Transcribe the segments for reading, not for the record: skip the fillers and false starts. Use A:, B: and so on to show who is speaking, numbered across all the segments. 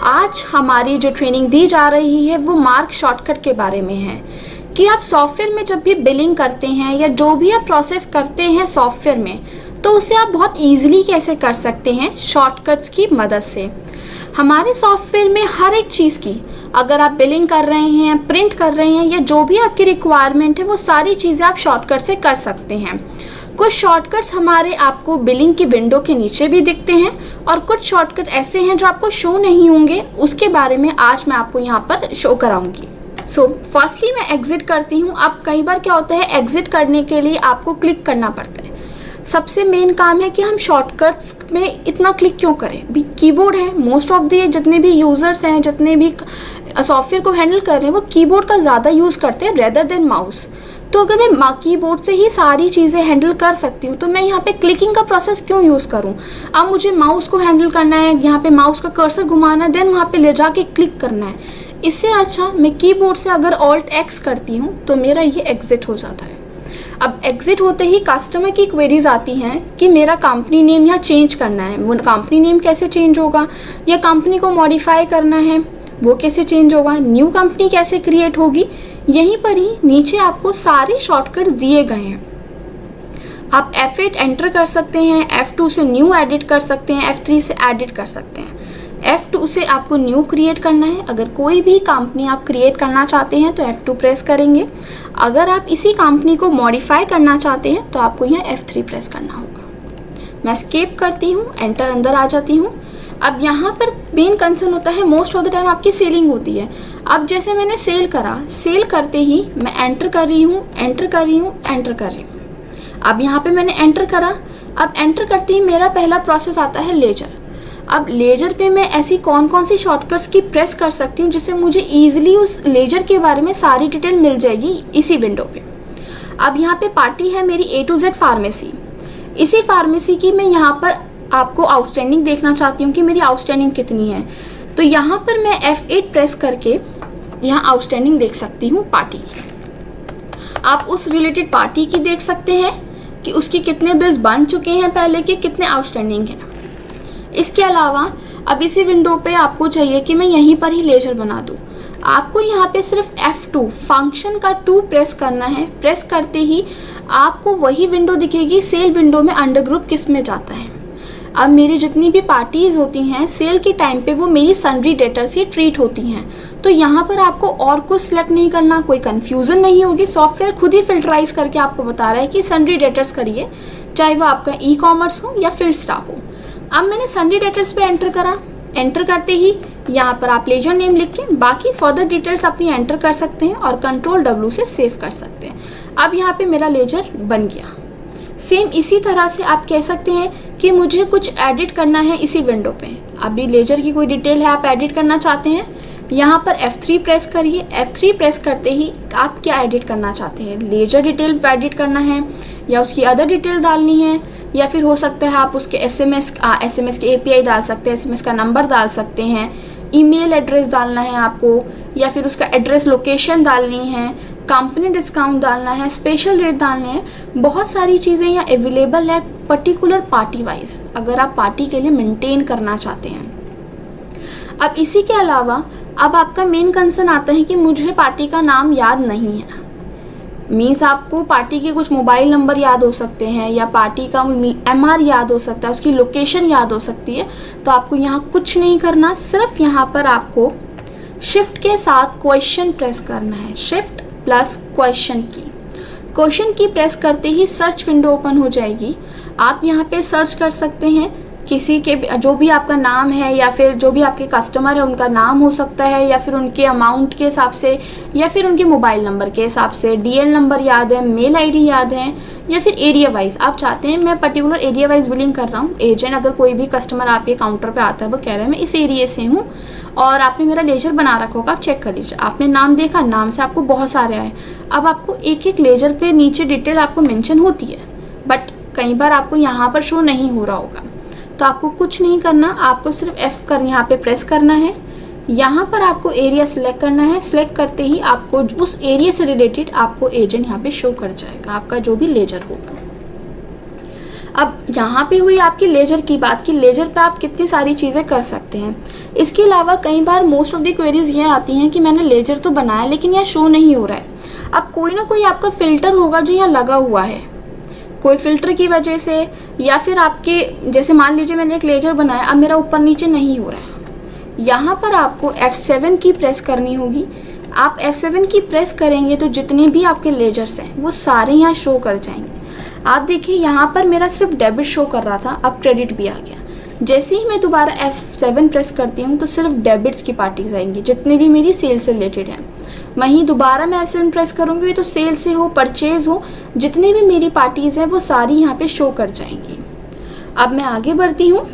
A: आज हमारी जो ट्रेनिंग दी जा रही है वो मार्क शॉर्टकट के बारे में है कि आप सॉफ्टवेयर में जब भी बिलिंग करते हैं या जो भी आप प्रोसेस करते हैं सॉफ्टवेयर में, तो उसे आप बहुत ईजिली कैसे कर सकते हैं शॉर्टकट्स की मदद से। हमारे सॉफ्टवेयर में हर एक चीज़ की, अगर आप बिलिंग कर रहे हैं, प्रिंट कर रहे हैं या जो भी आपकी रिक्वायरमेंट है, वो सारी चीज़ें आप शॉर्टकट से कर सकते हैं। कुछ शॉर्टकट्स हमारे आपको बिलिंग की विंडो के नीचे भी दिखते हैं और कुछ शॉर्टकट ऐसे हैं जो आपको शो नहीं होंगे, उसके बारे में आज मैं आपको यहाँ पर शो कराऊंगी। फर्स्टली मैं एग्जिट करती हूँ। अब कई बार क्या होता है, एग्जिट करने के लिए आपको क्लिक करना पड़ता है। सबसे मेन काम है कि हम शॉर्टकट्स में इतना क्लिक क्यों करें। भी कीबोर्ड है, मोस्ट ऑफ द जितने भी यूज़र्स हैं, जितने भी सॉफ्टवेयर को हैंडल कर रहे हैं, वो कीबोर्ड का ज़्यादा यूज़ करते हैं रेदर देन माउस। तो अगर मैं कीबोर्ड से ही सारी चीज़ें हैंडल कर सकती हूँ, तो मैं यहाँ पे क्लिकिंग का प्रोसेस क्यों यूज़ करूँ। अब मुझे माउस को हैंडल करना है, यहाँ पे माउस का कर्सर घुमाना है, देन वहाँ पे ले जाके क्लिक करना है। इससे अच्छा मैं कीबोर्ड से अगर ऑल्ट एक्स करती हूँ तो मेरा ये एग्जिट हो जाता है। अब एग्जिट होते ही कस्टमर की क्वेरीज आती हैं कि मेरा कंपनी नेम यहाँ चेंज करना है। वो कंपनी नेम कैसे चेंज होगा, या कंपनी को मॉडिफाई करना है, वो कैसे चेंज होगा, न्यू कंपनी कैसे क्रिएट होगी। यहीं पर ही नीचे आपको सारे शॉर्टकट्स दिए गए हैं। आप F8 एंटर कर सकते हैं, F2 से न्यू एडिट कर सकते हैं, F3 से एडिट कर सकते हैं। F2 से आपको न्यू क्रिएट करना है। अगर कोई भी कंपनी आप क्रिएट करना चाहते हैं तो F2 प्रेस करेंगे। अगर आप इसी कंपनी को मॉडिफाई करना चाहते हैं तो आपको यहाँ F3 प्रेस करना होगा। मैं स्केप करती हूँ, एंटर अंदर आ जाती हूँ। अब यहाँ पर मेन कंसर्न होता है, मोस्ट ऑफ द टाइम आपकी सेलिंग होती है। अब जैसे मैंने सेल करा, सेल करते ही मैं एंटर कर रही हूँ, एंटर कर रही हूँ, एंटर कर रही हूँ। अब यहाँ पे मैंने एंटर करा। अब एंटर करते ही मेरा पहला प्रोसेस आता है लेजर। अब लेजर पे मैं ऐसी कौन कौन सी शॉर्टकट्स की प्रेस कर सकती हूँ जिससे मुझे ईजिली उस लेजर के बारे में सारी डिटेल मिल जाएगी इसी विंडो पे। अब यहाँ पे पार्टी है मेरी A to Z फार्मेसी। इसी फार्मेसी की मैं यहाँ पर आपको आउटस्टैंडिंग देखना चाहती हूँ कि मेरी आउटस्टैंडिंग कितनी है। तो यहाँ पर मैं F8 प्रेस करके यहाँ आउटस्टैंडिंग देख सकती हूँ पार्टी की। आप उस रिलेटेड पार्टी की देख सकते हैं कि उसके कितने बिल्स बन चुके हैं पहले के, कितने आउटस्टैंडिंग हैं। इसके अलावा अब इसी विंडो पे आपको चाहिए कि मैं यहीं पर ही लेजर बना दूँ। आपको यहाँ पे सिर्फ F2 फंक्शन का 2 प्रेस करना है। प्रेस करते ही आपको वही विंडो दिखेगी, सेल विंडो में अंडर ग्रुप किस में जाता है। अब मेरी जितनी भी पार्टीज़ होती हैं सेल के टाइम पे वो मेरी सन्ड्री डेटर से ट्रीट होती हैं। तो यहाँ पर आपको और कुछ सिलेक्ट नहीं करना, कोई कन्फ्यूज़न नहीं होगी। सॉफ्टवेयर खुद ही फिल्टराइज करके आपको बता रहा है कि सन्ड्री डेटर्स करिए, चाहे वो आपका ई-कॉमर्स हो या फील्ड स्टाफ हो। अब मैंने सन्ड्री डेटर्स पे एंटर करा। एंटर करते ही यहाँ पर आप लेजर नेम लिख के बाकी फर्दर डिटेल्स अपनी एंटर कर सकते हैं और कंट्रोल W से सेव कर सकते हैं। अब यहाँ पे मेरा लेजर बन गया। सेम इसी तरह से आप कह सकते हैं कि मुझे कुछ एडिट करना है इसी विंडो पे। अभी लेजर की कोई डिटेल है आप एडिट करना चाहते हैं, यहाँ पर F3 प्रेस करिए। F3 प्रेस करते ही आप क्या एडिट करना चाहते हैं, लेजर डिटेल एडिट करना है या उसकी अदर डिटेल डालनी है, या फिर हो सकता है आप उसके SMS के API डाल सकते हैं, SMS का नंबर डाल सकते हैं, ईमेल एड्रेस डालना है आपको, या फिर उसका एड्रेस लोकेशन डालनी है, कंपनी डिस्काउंट डालना है, स्पेशल रेट डालने हैं। बहुत सारी चीज़ें यहाँ अवेलेबल है पर्टिकुलर पार्टी वाइज, अगर आप पार्टी के लिए मेंटेन करना चाहते हैं। अब इसी के अलावा अब आपका मेन कंसर्न आता है कि मुझे पार्टी का नाम याद नहीं है। मीन्स आपको पार्टी के कुछ मोबाइल नंबर याद हो सकते हैं या पार्टी का MR याद हो सकता है, उसकी लोकेशन याद हो सकती है। तो आपको यहाँ कुछ नहीं करना, सिर्फ यहाँ पर आपको शिफ्ट के साथ क्वेश्चन प्रेस करना है। शिफ्ट प्लस क्वेश्चन की प्रेस करते ही सर्च विंडो ओपन हो जाएगी। आप यहाँ पे सर्च कर सकते हैं किसी के जो भी आपका नाम है या फिर जो भी आपके कस्टमर है उनका नाम हो सकता है, या फिर उनके अमाउंट के हिसाब से, या फिर उनके मोबाइल नंबर के हिसाब से। DL नंबर याद है, मेल ID याद है, या फिर एरिया वाइज आप चाहते हैं। मैं पर्टिकुलर एरिया वाइज बिलिंग कर रहा हूँ। एजेंट अगर कोई भी कस्टमर आपके काउंटर पे आता है, वो कह रहा है मैं इस एरिया से हूँ और आपने मेरा लेजर बना रखा होगा, आप चेक कर लीजिए। आपने नाम देखा, नाम से आपको बहुत सारे आए। अब आपको एक एक लेजर पे नीचे डिटेल आपको मेंशन होती है, बट कई बार आपको यहाँ पर शो नहीं हो रहा होगा। तो आपको कुछ नहीं करना, आपको सिर्फ F कर यहाँ पे प्रेस करना है। यहाँ पर आपको एरिया सिलेक्ट करना है। सिलेक्ट करते ही आपको उस एरिया से रिलेटेड आपको एजेंट यहाँ पे शो कर जाएगा, आपका जो भी लेजर होगा। अब यहाँ पे हुई आपकी लेजर की बात कि लेजर पे आप कितनी सारी चीज़ें कर सकते हैं। इसके अलावा कई बार मोस्ट ऑफ द क्वेरीज ये आती हैं कि मैंने लेजर तो बनाया लेकिन यह शो नहीं हो रहा है। अब कोई ना कोई आपका फ़िल्टर होगा जो यहाँ लगा हुआ है, कोई फ़िल्टर की वजह से, या फिर आपके जैसे मान लीजिए मैंने एक लेजर बनाया, अब मेरा ऊपर नीचे नहीं हो रहा है। यहाँ पर आपको F7 की प्रेस करनी होगी। आप F7 की प्रेस करेंगे तो जितने भी आपके लेजर्स हैं वो सारे यहाँ शो कर जाएंगे। आप देखिए यहाँ पर मेरा सिर्फ डेबिट शो कर रहा था, अब क्रेडिट भी आ गया। जैसे ही मैं दोबारा F7 प्रेस करती हूँ तो सिर्फ डेबिट्स की पार्टीज आएंगी जितने भी मेरी सेल से रिलेटेड हैं। वहीं दोबारा मैं F7 प्रेस करूँगी तो सेल से हो, परचेज हो, जितनी भी मेरी पार्टीज़ हैं वो सारी यहाँ पे शो कर जाएंगी। अब मैं आगे बढ़ती हूँ।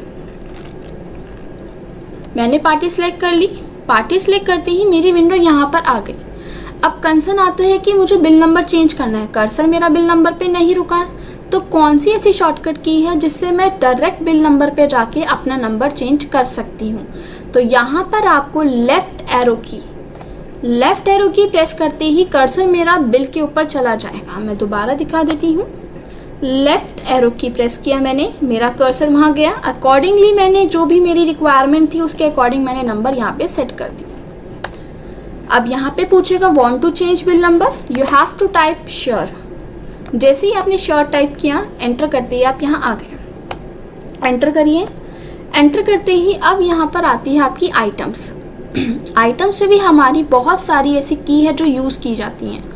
A: मैंने पार्टी सेलेक्ट कर ली। पार्टी सेलेक्ट करते ही मेरी विंडो यहाँ पर आ गई। अब कंसर्न आता है कि मुझे बिल नंबर चेंज करना है। कर्सर मेरा बिल नंबर पे नहीं रुका है, तो कौन सी ऐसी शॉर्टकट की है जिससे मैं डायरेक्ट बिल नंबर पे जाके अपना नंबर चेंज कर सकती हूँ। तो यहाँ पर आपको लेफ़्ट एरो की प्रेस करते ही कर्सर मेरा बिल के ऊपर चला जाएगा। मैं दोबारा दिखा देती हूँ। लेफ़्ट एरो की प्रेस किया मैंने, मेरा कर्सर वहाँ गया। अकॉर्डिंगली मैंने जो भी मेरी रिक्वायरमेंट थी उसके अकॉर्डिंग मैंने नंबर यहाँ पे सेट कर दी। अब यहाँ पे पूछेगा want to change bill number, you have to type sure. जैसे ही आपने श्योर टाइप किया, एंटर करते ही आप यहाँ आ गए। एंटर करिए। एंटर करते ही अब यहाँ पर आती है आपकी आइटम्स। आइटम्स में भी हमारी बहुत सारी ऐसी की है जो यूज़ की जाती हैं।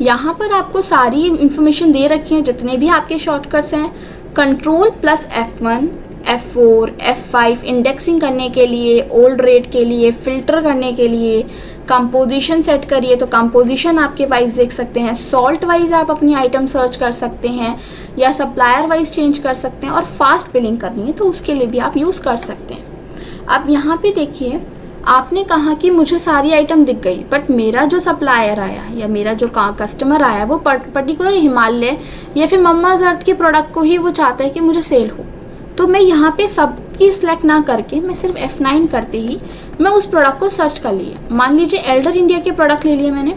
A: यहाँ पर आपको सारी इंफॉर्मेशन दे रखी है जितने भी आपके शॉर्टकट्स हैं। Control plus F1, F4, F5 indexing करने के लिए, ओल्ड रेट के लिए, फ़िल्टर करने के लिए, कंपोजिशन सेट करिए तो कंपोजिशन आपके वाइज देख सकते हैं। सॉल्ट वाइज आप अपनी आइटम सर्च कर सकते हैं या सप्लायर वाइज चेंज कर सकते हैं। और फास्ट बिलिंग करनी है तो उसके लिए भी आप यूज़ कर सकते हैं। अब यहाँ पे देखिए, आपने कहा कि मुझे सारी आइटम दिख गई, बट मेरा जो सप्लायर आया या मेरा जो कस्टमर आया वो पर्टिकुलर हिमालय या फिर मम्माज़ अर्थ के प्रोडक्ट को ही वो चाहता है कि मुझे सेल हो। तो मैं यहाँ पे सबकी सिलेक्ट ना करके मैं सिर्फ F9 करते ही मैं उस प्रोडक्ट को सर्च कर लिए। मान लीजिए एल्डर इंडिया के प्रोडक्ट ले लिए मैंने,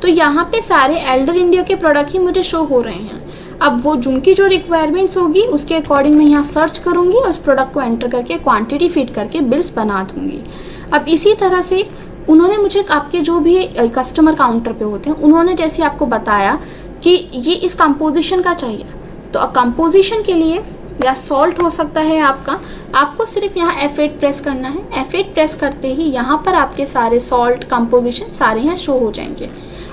A: तो यहाँ पे सारे एल्डर इंडिया के प्रोडक्ट ही मुझे शो हो रहे हैं। अब वो जिनकी जो रिक्वायरमेंट्स होगी उसके अकॉर्डिंग मैं यहाँ सर्च करूँगी और उस प्रोडक्ट को एंटर करके क्वांटिटी फिट करके बिल्स बना दूँगी। अब इसी तरह से उन्होंने मुझे आपके जो भी कस्टमर काउंटर पे होते हैं उन्होंने जैसे आपको बताया कि ये इस कंपोजिशन का चाहिए, तो कंपोजिशन के लिए या सॉल्ट हो सकता है आपको सिर्फ यहाँ F8 प्रेस करना है। F8 प्रेस करते ही यहाँ पर आपके सारे सॉल्ट कंपोजिशन सारे यहाँ शो हो जाएंगे।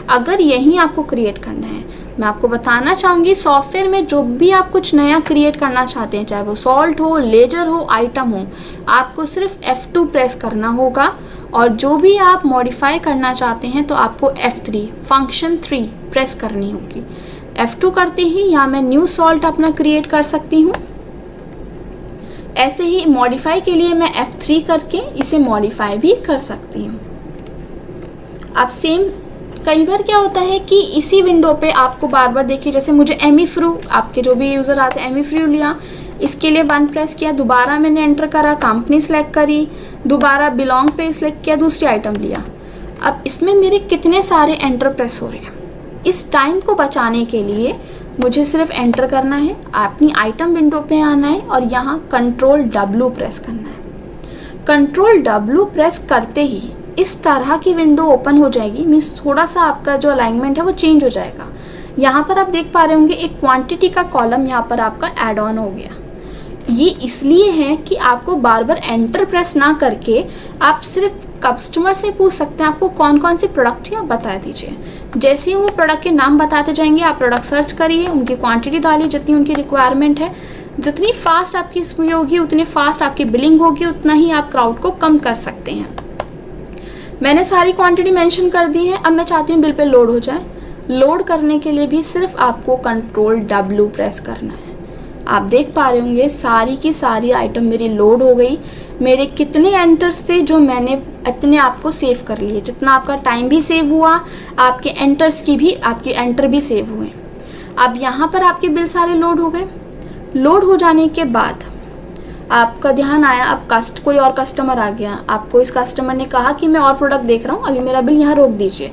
A: अगर यही आपको क्रिएट करना है, मैं आपको बताना चाहूँगी सॉफ्टवेयर में जो भी आप कुछ नया क्रिएट करना चाहते हैं, चाहे वो सॉल्ट हो, लेजर हो, आइटम हो, आपको सिर्फ F2 प्रेस करना होगा। और जो भी आप मॉडिफाई करना चाहते हैं तो आपको F3 फंक्शन 3 प्रेस करनी होगी। F2 करते ही यहाँ मैं न्यू सॉल्ट अपना क्रिएट कर सकती हूँ। ऐसे ही मॉडिफाई के लिए मैं F3 करके इसे मॉडिफाई भी कर सकती हूँ। अब सेम कई बार क्या होता है कि इसी विंडो पे आपको बार बार देखिए, जैसे मुझे एमीफ्रू, आपके जो भी यूज़र आते हैं एमीफ्रू लिया, इसके लिए 1 प्रेस किया, दोबारा मैंने एंटर करा, कंपनी सेलेक्ट करी, दोबारा बिलोंग पे सेलेक्ट किया, दूसरी आइटम लिया। अब इसमें मेरे कितने सारे एंटर प्रेस हो रहे हैं। इस टाइम को बचाने के लिए मुझे सिर्फ एंटर करना है, अपनी आइटम विंडो पे आना है और यहाँ कंट्रोल W प्रेस करना है। कंट्रोल W प्रेस करते ही इस तरह की विंडो ओपन हो जाएगी। मीन्स थोड़ा सा आपका जो अलाइनमेंट है वो चेंज हो जाएगा। यहाँ पर आप देख पा रहे होंगे एक क्वांटिटी का कॉलम यहाँ पर आपका ऐड ऑन हो गया। ये इसलिए है कि आपको बार बार एंटर प्रेस ना करके आप सिर्फ कस्टमर से पूछ सकते हैं आपको कौन कौन से प्रोडक्ट हैं, आप बता दीजिए। जैसे ही वो प्रोडक्ट के नाम बताते जाएंगे आप प्रोडक्ट सर्च करिए, उनकी क्वांटिटी डालिए जितनी उनकी रिक्वायरमेंट है। जितनी फास्ट आपकी इसमें होगी उतनी फास्ट आपकी बिलिंग होगी, उतना ही आप क्राउड को कम कर सकते हैं। मैंने सारी क्वांटिटी मेंशन कर दी है। अब मैं चाहती हूँ बिल पे लोड हो जाए। लोड करने के लिए भी सिर्फ आपको कंट्रोल W प्रेस करना है। आप देख पा रहे होंगे सारी की सारी आइटम मेरी लोड हो गई। मेरे कितने एंटर्स थे जो मैंने इतने आपको सेव कर लिए, जितना आपका टाइम भी सेव हुआ, आपके एंटर्स की भी, आपके एंटर भी सेव हुए। अब यहाँ पर आपके बिल सारे लोड हो गए। लोड हो जाने के बाद आपका ध्यान आया, अब कोई और कस्टमर आ गया, आपको इस कस्टमर ने कहा कि मैं और प्रोडक्ट देख रहा हूँ, अभी मेरा बिल यहाँ रोक दीजिए।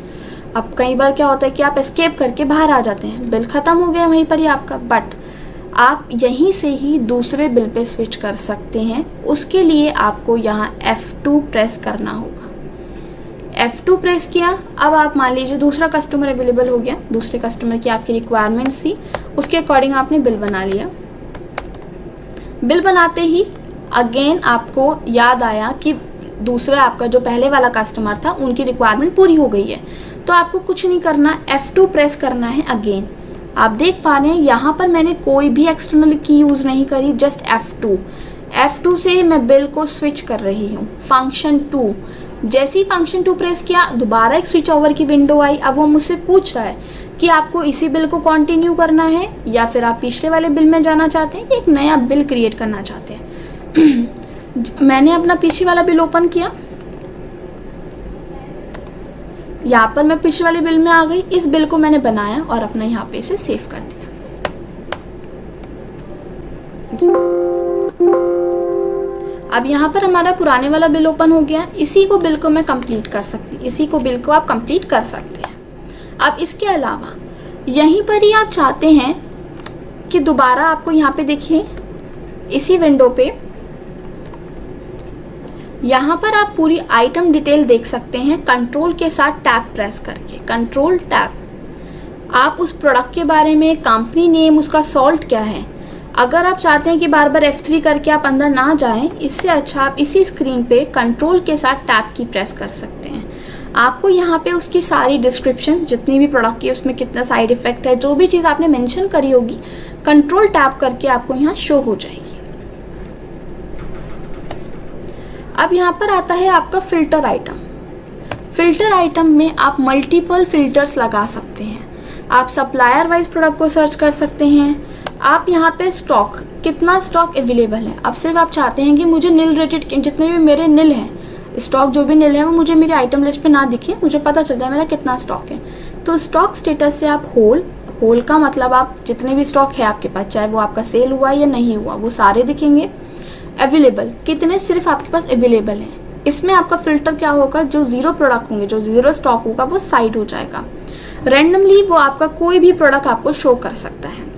A: अब कई बार क्या होता है कि आप एस्केप करके बाहर आ जाते हैं, बिल ख़त्म हो गया वहीं पर ही आपका। बट आप यहीं से ही दूसरे बिल पे स्विच कर सकते हैं। उसके लिए आपको यहाँ F2 प्रेस करना होगा। F2 प्रेस किया, अब आप मान लीजिए दूसरा कस्टमर अवेलेबल हो गया, दूसरे कस्टमर की आपकी रिक्वायरमेंट्स थी, उसके अकॉर्डिंग आपने बिल बना लिया। बिल बनाते ही अगेन आपको याद आया कि दूसरा आपका जो पहले वाला कस्टमर था उनकी रिक्वायरमेंट पूरी हो गई है, तो आपको कुछ नहीं करना, F2 प्रेस करना है अगेन। आप देख पा रहे हैं यहाँ पर मैंने कोई भी एक्सटर्नल की यूज़ नहीं करी, जस्ट F2 से मैं बिल को स्विच कर रही हूँ फंक्शन 2। जैसे ही फंक्शन 2 प्रेस किया, दोबारा एक स्विच ओवर की विंडो आई। अब वो मुझसे पूछ रहा है कि आपको इसी बिल को कंटिन्यू करना है या फिर आप पिछले वाले बिल में जाना चाहते हैं, एक नया बिल क्रिएट करना चाहते हैं। मैंने अपना पीछे वाला बिल ओपन किया, यहाँ पर मैं पिछले वाले बिल में आ गई। इस बिल को मैंने बनाया और अपना यहाँ पे इसे सेव कर दिया। अब यहाँ पर हमारा पुराने वाला बिल ओपन हो गया। इसी को बिल को मैं कंप्लीट कर सकती, इसी को बिल को आप कंप्लीट कर सकते हैं। अब इसके अलावा यहीं पर ही आप चाहते हैं कि दोबारा आपको यहाँ पे देखिए इसी विंडो पे यहाँ पर आप पूरी आइटम डिटेल देख सकते हैं कंट्रोल के साथ टैब प्रेस करके। कंट्रोल टैब, आप उस प्रोडक्ट के बारे में, कंपनी नेम, उसका सॉल्ट क्या है। अगर आप चाहते हैं कि बार बार F3 करके आप अंदर ना जाएं, इससे अच्छा आप इसी स्क्रीन पे कंट्रोल के साथ टैब की प्रेस कर सकते हैं। आपको यहाँ पे उसकी सारी डिस्क्रिप्शन, जितनी भी प्रोडक्ट की उसमें कितना साइड इफेक्ट है, जो भी चीज़ आपने मेंशन करी होगी, कंट्रोल टैब करके आपको यहाँ शो हो जाएगी। अब यहाँ पर आता है आपका फ़िल्टर आइटम। फ़िल्टर आइटम में आप मल्टीपल फ़िल्टर्स लगा सकते हैं। आप सप्लायर वाइज प्रोडक्ट को सर्च कर सकते हैं। आप यहाँ पे स्टॉक, कितना स्टॉक अवेलेबल है। अब सिर्फ आप चाहते हैं कि मुझे नील रेटेड जितने भी मेरे नील हैं, स्टॉक जो भी नील है वो मुझे मेरी आइटम लिस्ट पे ना दिखे, मुझे पता चल जाए मेरा कितना स्टॉक है। तो स्टॉक स्टेटस से आप होल का मतलब आप जितने भी स्टॉक है आपके पास, चाहे वो आपका सेल हुआ या नहीं हुआ, वो सारे दिखेंगे। अवेलेबल, कितने सिर्फ आपके पास अवेलेबल हैं। इसमें आपका फ़िल्टर क्या होगा, जो ज़ीरो प्रोडक्ट होंगे, जो ज़ीरो स्टॉक होगा, वो साइड हो जाएगा। रैंडमली वो आपका कोई भी प्रोडक्ट आपको शो कर सकता है।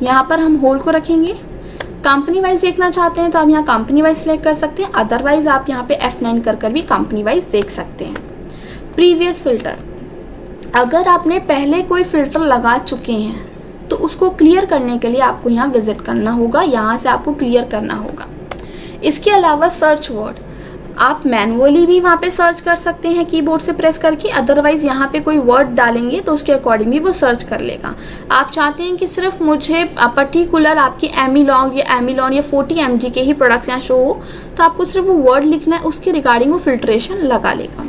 A: यहाँ पर हम होल को रखेंगे। कंपनी वाइज देखना चाहते हैं तो आप यहाँ कंपनी वाइज सेलेक्ट कर सकते हैं, अदरवाइज आप यहाँ पे F9 कर भी कंपनी वाइज देख सकते हैं। प्रीवियस फ़िल्टर, अगर आपने पहले कोई फ़िल्टर लगा चुके हैं तो उसको क्लियर करने के लिए आपको यहाँ विजिट करना होगा, यहाँ से आपको क्लियर करना होगा। इसके अलावा सर्च वर्ड, आप मैनुअली भी वहाँ पे सर्च कर सकते हैं कीबोर्ड से प्रेस करके, अदरवाइज़ यहाँ पे कोई वर्ड डालेंगे तो उसके अकॉर्डिंग भी वो सर्च कर लेगा। आप चाहते हैं कि सिर्फ मुझे पर्टिकुलर आपकी एमिलॉन या 40 mg के ही प्रोडक्ट्स यहाँ शो हो, तो आपको सिर्फ वो वर्ड लिखना है, उसके रिगार्डिंग वो फिल्ट्रेशन लगा लेगा।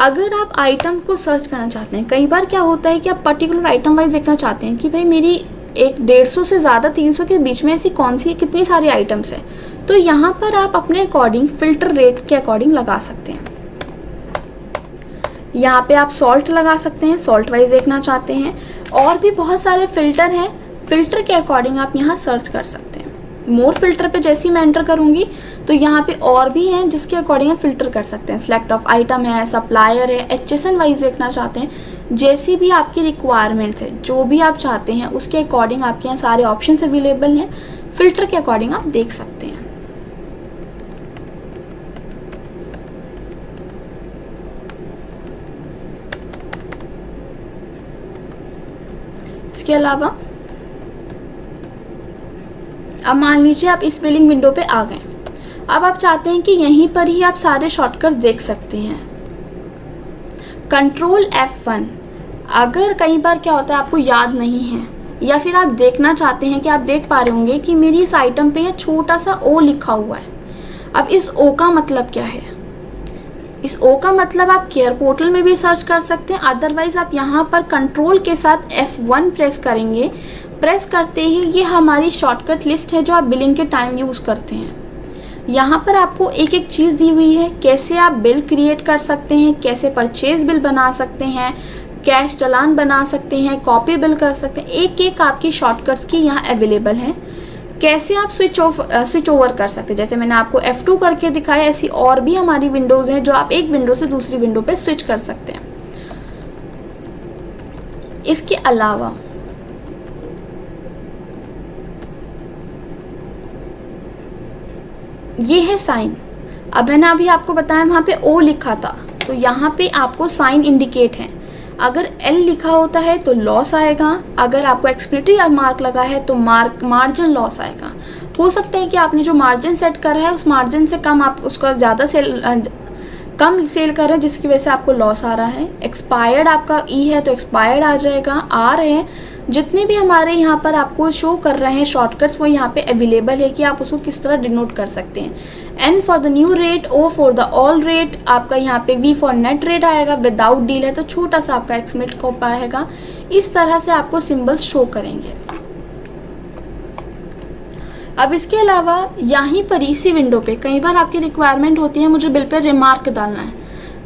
A: अगर आप आइटम को सर्च करना चाहते हैं, कई बार क्या होता है कि आप पर्टिकुलर आइटम वाइज देखना चाहते हैं कि भाई मेरी 150 से ज़्यादा 300 के बीच में ऐसी कौन सी कितनी सारी आइटम्स हैं, तो यहाँ पर आप अपने अकॉर्डिंग फ़िल्टर रेट के अकॉर्डिंग लगा सकते हैं। यहाँ पे आप सॉल्ट लगा सकते हैं, सॉल्ट वाइज देखना चाहते हैं। और भी बहुत सारे फ़िल्टर हैं, फ़िल्टर के अकॉर्डिंग आप यहाँ सर्च कर सकते हैं। मोर फिल्टर पे जैसे ही मैं एंटर करूँगी तो यहाँ पे और भी हैं जिसके अकॉर्डिंग आप फ़िल्टर कर सकते हैं। सेलेक्ट ऑफ आइटम है, सप्लायर है, HSN वाइज देखना चाहते हैं, जैसी भी आपकी रिक्वायरमेंट्स है, जो भी आप चाहते हैं उसके अकॉर्डिंग आपके यहाँ सारे ऑप्शंस अवेलेबल हैं। फ़िल्टर के अकॉर्डिंग आप देख सकते हैं। इसके अलावा अब मान लीजिए आप इस बिलिंग विंडो पे आ गए। अब आप चाहते हैं कि यहीं पर ही आप सारे शॉर्टकट्स देख सकते हैं। कंट्रोल F1, अगर कई बार क्या होता है आपको याद नहीं है या फिर आप देखना चाहते हैं कि आप देख पा रहे होंगे कि मेरी इस आइटम पे यह छोटा सा O लिखा हुआ है। अब इस O का मतलब क्या है? इस O का मतलब आप केयर पोर्टल में भी सर्च कर सकते हैं, अदरवाइज आप यहाँ पर कंट्रोल के साथ F1 प्रेस करेंगे। प्रेस करते ही ये हमारी शॉर्टकट लिस्ट है जो आप बिलिंग के टाइम यूज़ करते हैं। यहाँ पर आपको एक एक चीज़ दी हुई है, कैसे आप बिल क्रिएट कर सकते हैं, कैसे परचेज बिल बना सकते हैं, कैश चालान बना सकते हैं, कॉपी बिल कर सकते हैं। एक एक आपकी शॉर्टकट्स की यहाँ अवेलेबल है। कैसे आप स्विच ओवर कर सकते हैं, जैसे मैंने आपको F2 करके दिखाया, ऐसी और भी हमारी विंडोज़ हैं जो आप एक विंडो से दूसरी विंडो पे स्विच कर सकते हैं। इसके अलावा ये है साइन। अब मैंने अभी आपको बताया वहाँ पे ओ लिखा था, तो यहाँ पे आपको साइन इंडिकेट है। अगर एल लिखा होता है तो लॉस आएगा, अगर आपको एक्सप्लेनेटरी मार्क लगा है तो मार्जिन लॉस आएगा। हो सकता है कि आपने जो मार्जिन सेट करा है उस मार्जिन से कम आप उसका ज़्यादा कम सेल कर रहे हैं, जिसकी वजह से आपको लॉस आ रहा है। एक्सपायर्ड आपका ई है तो एक्सपायर्ड आ जाएगा। आर है, जितने भी हमारे यहाँ पर आपको शो कर रहे हैं शॉर्टकट्स वो यहाँ पे अवेलेबल है कि आप उसको किस तरह डिनोट कर सकते हैं। N for the new rate, O for the old rate, आपका यहाँ पे वी फॉर नेट रेट आएगा। विदाउट डील है तो छोटा सा आपका एक्समिट कॉप आएगा। इस तरह से आपको सिम्बल्स शो करेंगे। अब इसके अलावा यहीं पर इसी विंडो पे कई बार आपकी रिक्वायरमेंट होती है मुझे बिल पे रिमार्क डालना है।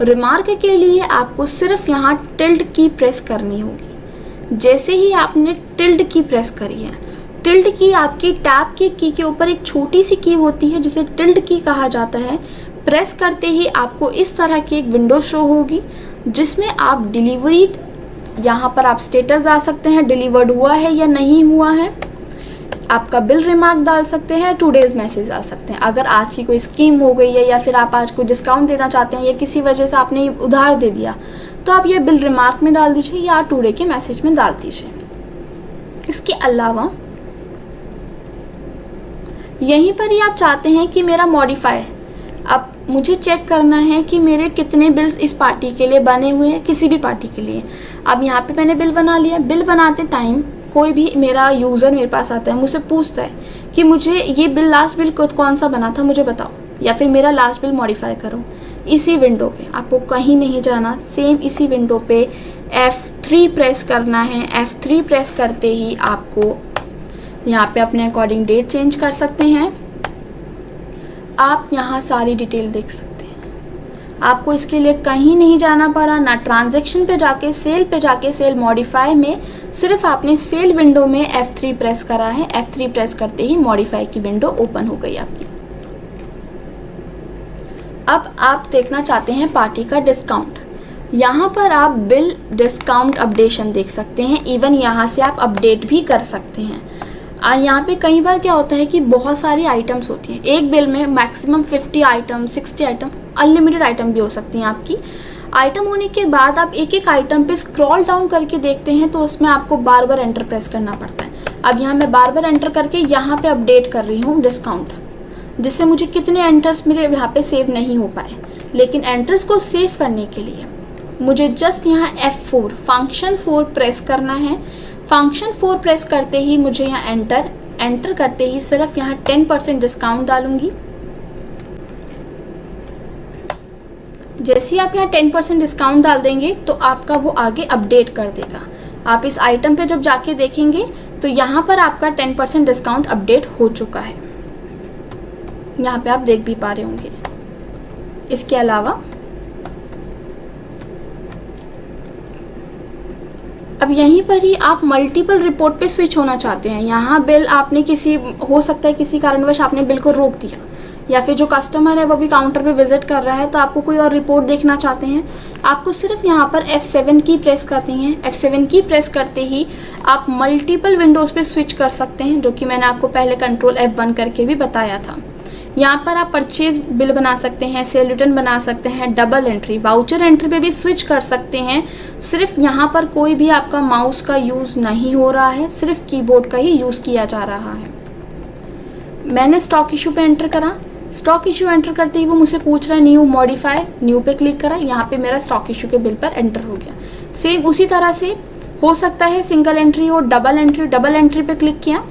A: रिमार्क के लिए आपको सिर्फ यहाँ टिल्ड की प्रेस करनी होगी। जैसे ही आपने टिल्ड की प्रेस करी है, टिल्ड की आपकी टैब की के ऊपर एक छोटी सी की होती है जिसे टिल्ड की कहा जाता है। प्रेस करते ही आपको इस तरह की एक विंडो शो होगी जिसमें आप डिलीवरी, यहाँ पर आप स्टेटस डाल सकते हैं, डिलीवर्ड हुआ है या नहीं हुआ है। आपका बिल रिमार्क डाल सकते हैं, 2 डेज मैसेज डाल सकते हैं। अगर आज की कोई स्कीम हो गई है या फिर आप आज कोई डिस्काउंट देना चाहते हैं या किसी वजह से आपने उधार दे दिया तो आप ये बिल रिमार्क में डाल दीजिए या 2 डे के मैसेज में डाल दीजिए। इसके अलावा यहीं पर ही आप चाहते हैं कि मेरा मॉडिफाई, अब मुझे चेक करना है कि मेरे कितने बिल्स इस पार्टी के लिए बने हुए हैं, किसी भी पार्टी के लिए। अब यहाँ पे मैंने बिल बना लिया। बिल बनाते टाइम कोई भी मेरा यूज़र मेरे पास आता है, मुझसे पूछता है कि मुझे ये बिल, लास्ट बिल कौन सा बना था मुझे बताओ, या फिर मेरा लास्ट बिल मॉडिफाई करो। इसी विंडो पे आपको कहीं नहीं जाना, सेम इसी विंडो पे F3 प्रेस करना है। F3 प्रेस करते ही आपको यहाँ पे अपने अकॉर्डिंग डेट चेंज कर सकते हैं। आप यहाँ सारी डिटेल देख सकते हैं। आपको इसके लिए कहीं नहीं जाना पड़ा, ना ट्रांजैक्शन पे जाके, सेल पे जाके, सेल मॉडिफाई में सिर्फ आपने सेल विंडो में F3 प्रेस करा है। F3 प्रेस करते ही मॉडिफाई की विंडो ओपन हो गई आपकी। अब आप देखना चाहते हैं पार्टी का डिस्काउंट। यहाँ पर आप बिल डिस्काउंट अपडेशन देख सकते हैं। इवन यहाँ से आप अपडेट भी कर सकते हैं। यहाँ पे कई बार क्या होता है कि बहुत सारी आइटम्स होती हैं एक बिल में, maximum 50 item, 60 item, unlimited item भी हो सकती हैं आपकी। आइटम होने के बाद आप एक एक आइटम पे स्क्रॉल डाउन करके देखते हैं तो उसमें आपको बार बार एंटर प्रेस करना पड़ता है। अब यहाँ मैं बार बार एंटर करके यहाँ पे अपडेट कर रही हूँ डिस्काउंट, जिससे मुझे कितने एंटर्स मेरे यहाँ पे सेव नहीं हो पाए। लेकिन एंटर्स को सेव करने के लिए मुझे जस्ट यहाँ F4 फंक्शन 4 प्रेस करना है। फंक्शन 4 प्रेस करते ही मुझे यहाँ एंटर करते ही सिर्फ यहाँ 10% डिस्काउंट डालूंगी। जैसे ही आप यहाँ 10% डिस्काउंट डाल देंगे तो आपका वो आगे अपडेट कर देगा। आप इस आइटम पे जब जाके देखेंगे तो यहाँ पर आपका 10% डिस्काउंट अपडेट हो चुका है। यहाँ पे आप देख भी पा रहे होंगे। इसके अलावा अब यहीं पर ही आप मल्टीपल रिपोर्ट पे स्विच होना चाहते हैं। यहाँ बिल आपने हो सकता है किसी कारणवश आपने बिल को रोक दिया, या फिर जो कस्टमर है वो भी काउंटर पे विजिट कर रहा है तो आपको कोई और रिपोर्ट देखना चाहते हैं। आपको सिर्फ यहाँ पर F7 की प्रेस करनी है। F7 की प्रेस करते ही आप मल्टीपल विंडोज़ पे स्विच कर सकते हैं, जो कि मैंने आपको पहले कंट्रोल F1 करके भी बताया था। यहाँ पर आप परचेज बिल बना सकते हैं, सेल रिटर्न बना सकते हैं, डबल एंट्री, वाउचर एंट्री पे भी स्विच कर सकते हैं। सिर्फ यहाँ पर कोई भी आपका माउस का यूज़ नहीं हो रहा है, सिर्फ कीबोर्ड का ही यूज़ किया जा रहा है। मैंने स्टॉक इशू पे एंटर करा। स्टॉक इशू एंटर करते ही वो मुझसे पूछ रहा है न्यू मॉडिफाई, न्यू पे क्लिक करा। यहाँ पे मेरा स्टॉक इशू के बिल पर एंटर हो गया। सेम उसी तरह से हो सकता है सिंगल एंट्री हो, डबल एंट्री पे क्लिक किया।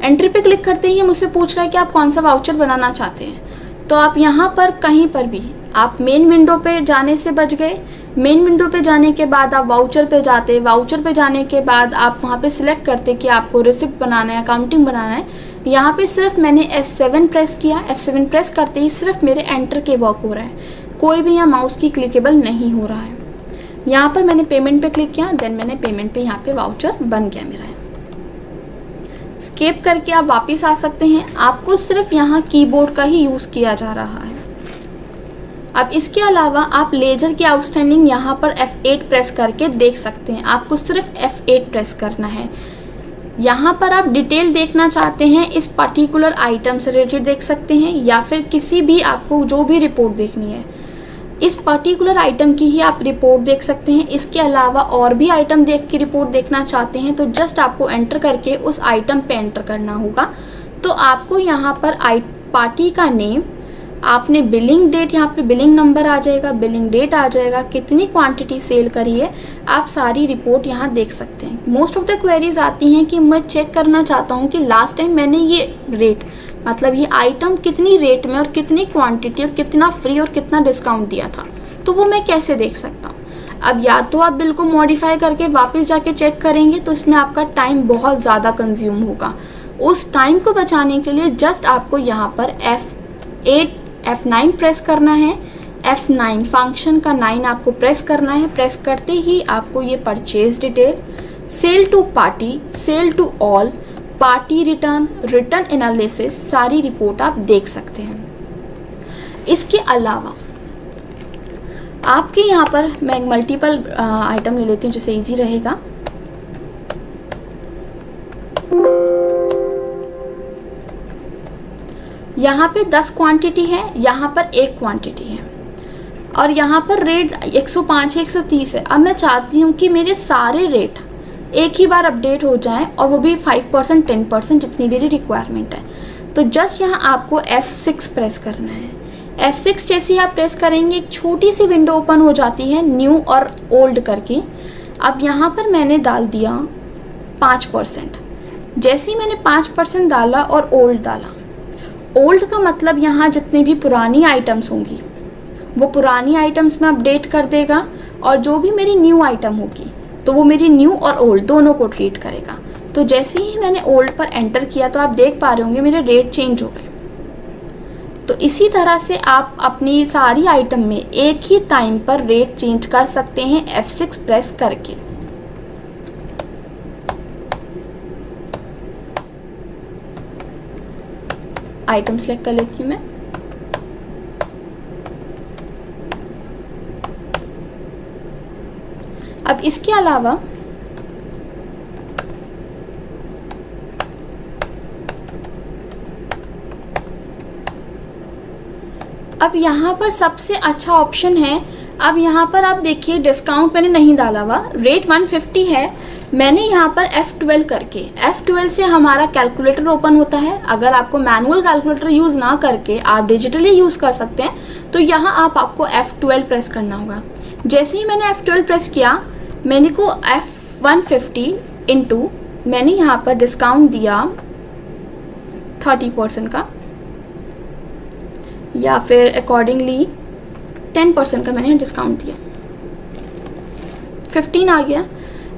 A: एंट्री पे क्लिक करते ही मुझसे पूछ रहा है कि आप कौन सा वाउचर बनाना चाहते हैं। तो आप यहाँ पर कहीं पर भी आप मेन विंडो पे जाने से बच गए। मेन विंडो पे जाने के बाद आप वाउचर पे जाते, वाउचर पे जाने के बाद आप वहाँ पे सिलेक्ट करते कि आपको रिसिप्ट बनाना है, अकाउंटिंग बनाना है। यहाँ पे सिर्फ मैंने F7 प्रेस किया। F7 प्रेस करते ही सिर्फ मेरे एंटर के वर्क हो रहा है, कोई भी यहाँ माउस की क्लिकेबल नहीं हो रहा है। यहाँ पर मैंने पेमेंट पे क्लिक किया, देन मैंने पेमेंट पे यहाँ पे वाउचर बन गया मेरा। स्केप करके आप वापस आ सकते हैं। आपको सिर्फ यहाँ कीबोर्ड का ही यूज़ किया जा रहा है। अब इसके अलावा आप लेजर की आउटस्टैंडिंग यहाँ पर F8 प्रेस करके देख सकते हैं। आपको सिर्फ F8 प्रेस करना है। यहाँ पर आप डिटेल देखना चाहते हैं इस पर्टिकुलर आइटम से रिलेटेड देख सकते हैं, या फिर किसी भी आपको जो भी रिपोर्ट देखनी है इस पर्टिकुलर आइटम की ही आप रिपोर्ट देख सकते हैं। इसके अलावा और भी आइटम देख के रिपोर्ट देखना चाहते हैं तो जस्ट आपको एंटर करके उस आइटम पे एंटर करना होगा। तो आपको यहाँ पर पार्टी का नेम, आपने बिलिंग डेट, यहाँ पे बिलिंग नंबर आ जाएगा, बिलिंग डेट आ जाएगा, कितनी क्वांटिटी सेल करी है, आप सारी रिपोर्ट यहाँ देख सकते हैं। मोस्ट ऑफ द क्वेरीज आती हैं कि मैं चेक करना चाहता हूँ कि लास्ट टाइम मैंने ये रेट, मतलब ये आइटम कितनी रेट में और कितनी क्वांटिटी और कितना फ्री और कितना डिस्काउंट दिया था, तो वो मैं कैसे देख सकता हूँ। अब या तो आप बिल को मॉडिफाई करके वापस जाके चेक करेंगे तो इसमें आपका टाइम बहुत ज़्यादा कंज्यूम होगा। उस टाइम को बचाने के लिए जस्ट आपको यहाँ पर F9 प्रेस करना है। F9 फंक्शन का 9 आपको प्रेस करना है। प्रेस करते ही आपको ये purchase detail, sale to party, sale to all, party return, return analysis, सारी रिपोर्ट आप देख सकते हैं। इसके अलावा आपके यहाँ पर मैं एक मल्टीपल आइटम ले लेती हूँ जिससे इजी रहेगा। यहाँ पे 10 क्वांटिटी है, यहाँ पर 1 क्वांटिटी है और यहाँ पर रेट 105 है, 130 है। अब मैं चाहती हूँ कि मेरे सारे रेट एक ही बार अपडेट हो जाएं और वो भी 5%, 10% जितनी मेरी रिक्वायरमेंट है। तो जस्ट यहाँ आपको F6 प्रेस करना है। F6 जैसे ही आप प्रेस करेंगे एक छोटी सी विंडो ओपन हो जाती है न्यू और ओल्ड करके। अब यहाँ पर मैंने डाल दिया 5%। जैसे ही मैंने 5% डाला और ओल्ड डाला, ओल्ड का मतलब यहाँ जितनी भी पुरानी आइटम्स होंगी वो पुरानी आइटम्स में अपडेट कर देगा और जो भी मेरी न्यू आइटम होगी तो वो मेरी न्यू और ओल्ड दोनों को ट्रीट करेगा। तो जैसे ही मैंने ओल्ड पर एंटर किया तो आप देख पा रहे होंगे मेरे रेट चेंज हो गए। तो इसी तरह से आप अपनी सारी आइटम में एक ही टाइम पर रेट चेंज कर सकते हैं F6 प्रेस करके। आइटम सेलेक्ट कर लेती हूँ मैं। अब इसके अलावा अब यहाँ पर सबसे अच्छा ऑप्शन है। अब यहाँ पर आप देखिए डिस्काउंट मैंने नहीं डाला हुआ, रेट 150 है। मैंने यहाँ पर F12 करके, F12 से हमारा कैलकुलेटर ओपन होता है। अगर आपको मैनुअल कैलकुलेटर यूज़ ना करके आप डिजिटली यूज़ कर सकते हैं तो यहाँ आपको F12 प्रेस करना होगा। जैसे ही मैंने F12 प्रेस किया, मैंने को F150 इंटू मैंने यहाँ पर डिस्काउंट दिया 30% का, या फिर अकॉर्डिंगली 10% का मैंने डिस्काउंट दिया, 15 आ गया।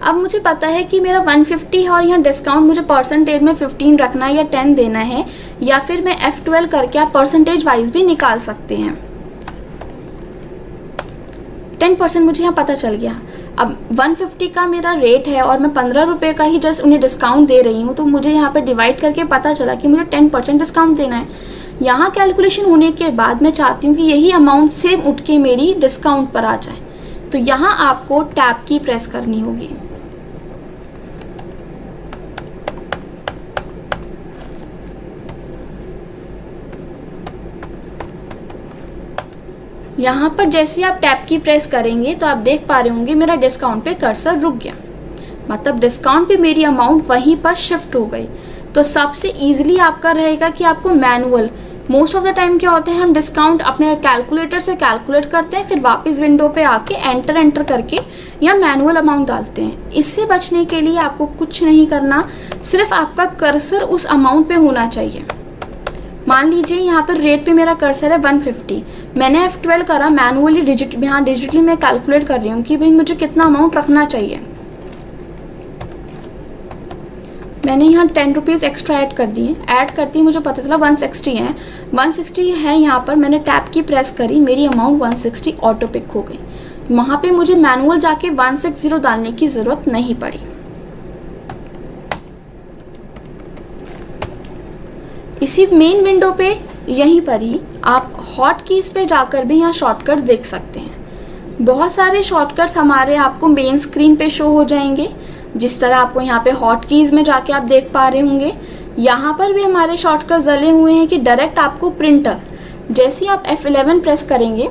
A: अब मुझे पता है कि मेरा 150 है और यहाँ डिस्काउंट मुझे परसेंटेज में 15 रखना है या 10 देना है, या फिर मैं F12 करके आप परसेंटेज वाइज भी निकाल सकते हैं। 10% मुझे यहाँ पता चल गया। अब 150 का मेरा रेट है और मैं 15 रुपये का ही जस्ट उन्हें डिस्काउंट दे रही हूँ, तो मुझे यहाँ पे डिवाइड करके पता चला कि मुझे 10% डिस्काउंट देना है। यहाँ कैलकुलेशन होने के बाद मैं चाहती हूँ कि यही अमाउंट सेम उठ के मेरी डिस्काउंट पर आ जाए, तो यहाँ आपको टैब की प्रेस करनी होगी। यहाँ पर जैसे आप टैब की प्रेस करेंगे तो आप देख पा रहे होंगे मेरा डिस्काउंट पे कर्सर रुक गया, मतलब डिस्काउंट पे मेरी अमाउंट वहीं पर शिफ्ट हो गई। तो सबसे इजीली आपका रहेगा कि आपको manual, most of the time क्या होता है हम डिस्काउंट अपने कैलकुलेटर से कैलकुलेट करते हैं, फिर वापस विंडो पे आके एंटर करके या मैनुअल अमाउंट डालते हैं। इससे बचने के लिए आपको कुछ नहीं करना, सिर्फ आपका कर्सर उस अमाउंट पे होना चाहिए। मान लीजिए यहाँ पर रेट पे मेरा कर्सर है 150, मैंने F12 करा मैनुअली, यहाँ डिजिटली मैं कैलकुलेट कर रही हूँ कि भाई मुझे कितना अमाउंट रखना चाहिए। मैंने यहाँ 10 रुपीज़ एक्स्ट्रा ऐड कर दिए, ऐड करती मुझे पता चला 160 है। 160 है यहाँ पर, मैंने टैब की प्रेस करी, मेरी अमाउंट 160 ऑटो पिक हो गई। वहाँ पे मुझे मैनुअल जाके 160 डालने की ज़रूरत नहीं पड़ी। इसी मेन विंडो पे यहीं पर ही आप हॉट कीज़ पे जाकर भी यहाँ शॉर्टकट्स देख सकते हैं। बहुत सारे शॉर्टकट्स हमारे आपको मेन स्क्रीन पे शो हो जाएंगे। जिस तरह आपको यहाँ पे हॉट कीज़ में जाके आप देख पा रहे होंगे, यहाँ पर भी हमारे शॉर्टकट डले हुए हैं कि डायरेक्ट आपको प्रिंटर, जैसे ही आप F11 प्रेस करेंगे,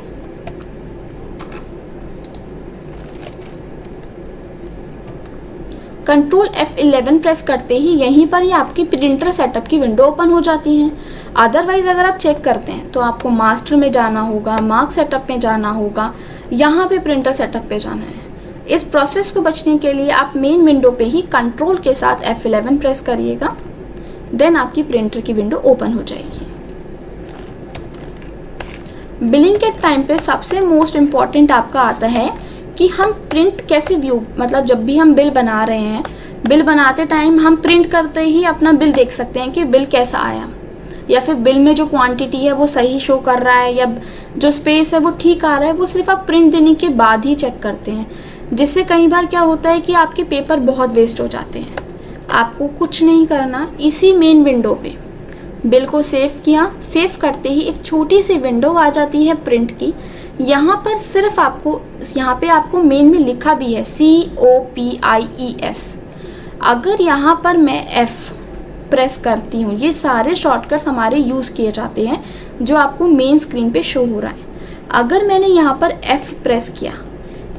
A: कंट्रोल F11 प्रेस करते ही यहीं पर ही आपकी प्रिंटर सेटअप की विंडो ओपन हो जाती है। अदरवाइज़ अगर आप चेक करते हैं तो आपको मास्टर में जाना होगा, मार्क सेटअप में जाना होगा, यहाँ पे प्रिंटर सेटअप पे जाना है। इस प्रोसेस को बचने के लिए आप मेन विंडो पे ही कंट्रोल के साथ F11 प्रेस करिएगा, देन आपकी प्रिंटर की विंडो ओपन हो जाएगी। बिलिंग के टाइम पे सबसे मोस्ट इम्पॉर्टेंट आपका आता है कि हम प्रिंट कैसे व्यू, मतलब जब भी हम बिल बना रहे हैं, बिल बनाते टाइम हम प्रिंट करते ही अपना बिल देख सकते हैं कि बिल कैसा आया, या फिर बिल में जो क्वांटिटी है वो सही शो कर रहा है या जो स्पेस है वो ठीक आ रहा है। वो सिर्फ आप प्रिंट देने के बाद ही चेक करते हैं, जिससे कई बार क्या होता है कि आपके पेपर बहुत वेस्ट हो जाते हैं। आपको कुछ नहीं करना, इसी मेन विंडो पे बिल को सेव किया, सेव करते ही एक छोटी सी विंडो आ जाती है प्रिंट की। यहाँ पर सिर्फ आपको, यहाँ पे आपको मेन में लिखा भी है COPIES। अगर यहाँ पर मैं F प्रेस करती हूँ, ये सारे शॉर्टकट्स हमारे यूज़ किए जाते हैं जो आपको मेन स्क्रीन पे शो हो रहा है। अगर मैंने यहाँ पर F प्रेस किया,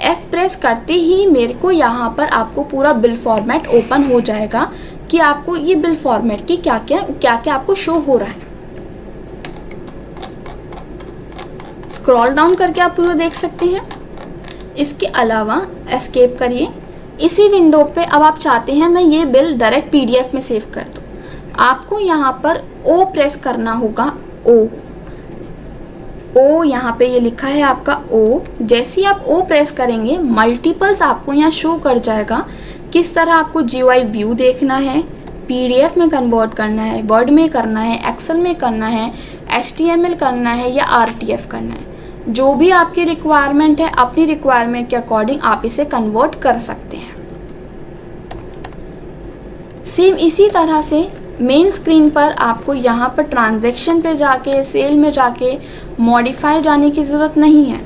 A: F प्रेस करते ही मेरे को यहाँ पर आपको पूरा बिल फॉर्मेट ओपन हो जाएगा कि आपको ये बिल फॉर्मेट की क्या क्या आपको शो हो रहा है। स्क्रॉल डाउन करके आप पूरा देख सकते हैं। इसके अलावा एस्केप करिए। इसी विंडो पे अब आप चाहते हैं मैं ये बिल डायरेक्ट PDF में सेव कर दूँ, आपको यहाँ पर O प्रेस करना होगा। O यहाँ पे ये लिखा है आपका O। जैसे ही आप O प्रेस करेंगे, मल्टीपल्स आपको यहाँ शो कर जाएगा किस तरह आपको GUI व्यू देखना है, PDF में कन्वर्ट करना है, वर्ड में करना है, एक्सेल में करना है, HTML करना है या RTF करना है। जो भी आपकी रिक्वायरमेंट है, अपनी रिक्वायरमेंट के अकॉर्डिंग आप इसे कन्वर्ट कर सकते हैं। सेम इसी तरह से मेन स्क्रीन पर आपको यहाँ पर ट्रांजैक्शन पे जाके, सेल में जाके मॉडिफाई जाने की ज़रूरत नहीं है।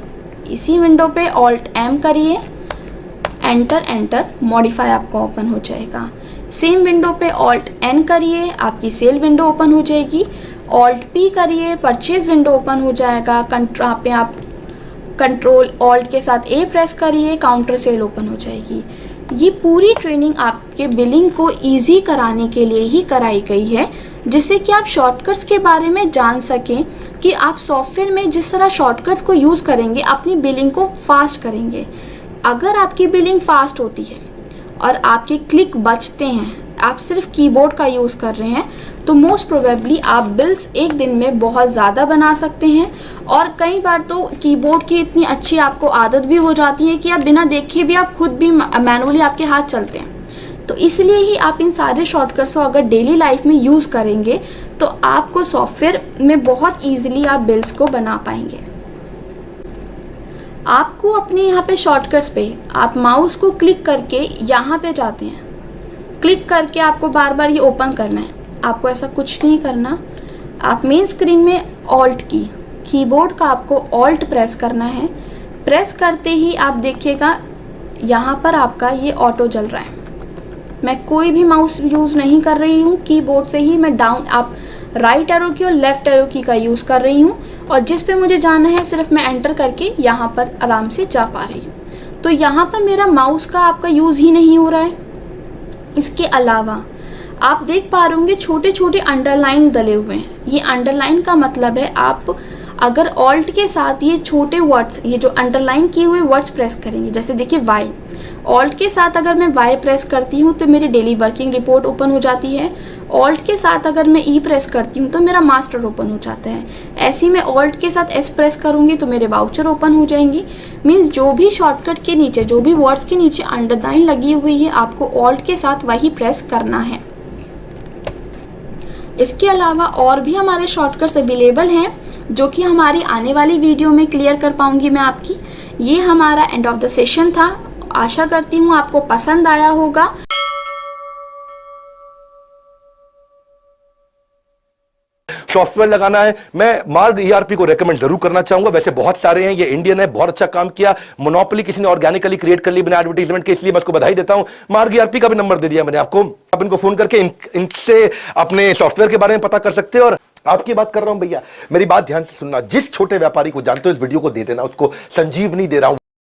A: इसी विंडो पे Alt M करिए, एंटर, मॉडिफाई आपका ओपन हो जाएगा। सेम विंडो पे Alt N करिए, आपकी सेल विंडो ओपन हो जाएगी। Alt P करिए, परचेज विंडो ओपन हो जाएगा। पे आप कंट्रोल Alt के साथ A प्रेस करिए, काउंटर सेल ओपन हो जाएगी। ये पूरी ट्रेनिंग आपके बिलिंग को इजी कराने के लिए ही कराई गई है, जिससे कि आप शॉर्टकट्स के बारे में जान सकें कि आप सॉफ्टवेयर में जिस तरह शॉर्टकट्स को यूज़ करेंगे अपनी बिलिंग को फास्ट करेंगे। अगर आपकी बिलिंग फास्ट होती है और आपके क्लिक बचते हैं, आप सिर्फ कीबोर्ड का यूज़ कर रहे हैं, तो मोस्ट प्रोबेबली आप बिल्स एक दिन में बहुत ज़्यादा बना सकते हैं। और कई बार तो कीबोर्ड की इतनी अच्छी आपको आदत भी हो जाती है कि आप बिना देखे भी आप खुद भी मैनुअली आपके हाथ चलते हैं। तो इसलिए ही आप इन सारे शॉर्टकट्स को अगर डेली लाइफ में यूज़ करेंगे तो आपको सॉफ्टवेयर में बहुत ईजिली आप बिल्स को बना पाएंगे। आपको अपने यहाँ पे शॉर्टकट्स पे आप माउस को क्लिक करके यहाँ पे जाते हैं, क्लिक करके आपको बार बार ये ओपन करना है। आपको ऐसा कुछ नहीं करना। आप मेन स्क्रीन में Alt कीबोर्ड का आपको Alt प्रेस करना है। प्रेस करते ही आप देखिएगा यहाँ पर आपका ये ऑटो चल रहा है। मैं कोई भी माउस यूज़ नहीं कर रही हूँ, कीबोर्ड से ही मैं डाउन आप राइट एरो की और लेफ़्ट एरो की का यूज़ कर रही हूँ, और जिस पे मुझे जाना है सिर्फ मैं एंटर करके यहाँ पर आराम से जा पा रही हूँ। तो यहाँ पर मेरा माउस का आपका यूज़ ही नहीं हो रहा है। इसके अलावा आप देख पा रहे होंगे छोटे छोटे अंडरलाइन डले हुए हैं। ये अंडरलाइन का मतलब है आप अगर Alt के साथ ये छोटे वर्ड्स, ये जो अंडरलाइन किए हुए वर्ड्स प्रेस करेंगे, जैसे देखिए Y, Alt के साथ अगर मैं Y प्रेस करती हूँ तो मेरी डेली वर्किंग रिपोर्ट ओपन हो जाती है। Alt के साथ अगर मैं E प्रेस करती हूँ तो मेरा मास्टर ओपन हो जाता है। ऐसे ही मैं Alt के साथ S प्रेस करूँगी तो मेरे वाउचर ओपन हो जाएंगी। मीन्स जो भी शॉर्टकट के नीचे, जो भी वर्ड्स के नीचे अंडरलाइन लगी हुई है, आपको Alt के साथ वही प्रेस करना है। इसके अलावा और भी हमारे शॉर्टकट्स अवेलेबल हैं जो कि हमारी आने वाली वीडियो में क्लियर कर पाऊंगी मैं आपकी। ये हमारा एंड ऑफ द सेशन था। आशा करती हूँ आपको पसंद आया होगा।
B: सॉफ्टवेयर लगाना है, मैं मार्ग ईआरपी को रेकमेंड जरूर करना चाहूंगा। वैसे बहुत सारे हैं, ये इंडियन है, बहुत अच्छा काम किया, मोनोपोली किसी ने ऑर्गेनिकली क्रिएट कर ली बिना एडवर्टाइजमेंट के, इसलिए मैं उसको बधाई देता हूं। मार्ग ईआरपी का भी नंबर दे दिया मैंने आपको, आप इनको फोन करके इनसे अपने सॉफ्टवेयर के बारे में पता कर सकते हो। और आपकी बात कर रहा हूं भैया, मेरी बात ध्यान से सुनना, जिस छोटे व्यापारी को जानते हो इस वीडियो को दे देना, उसको संजीवनी दे रहा हूं।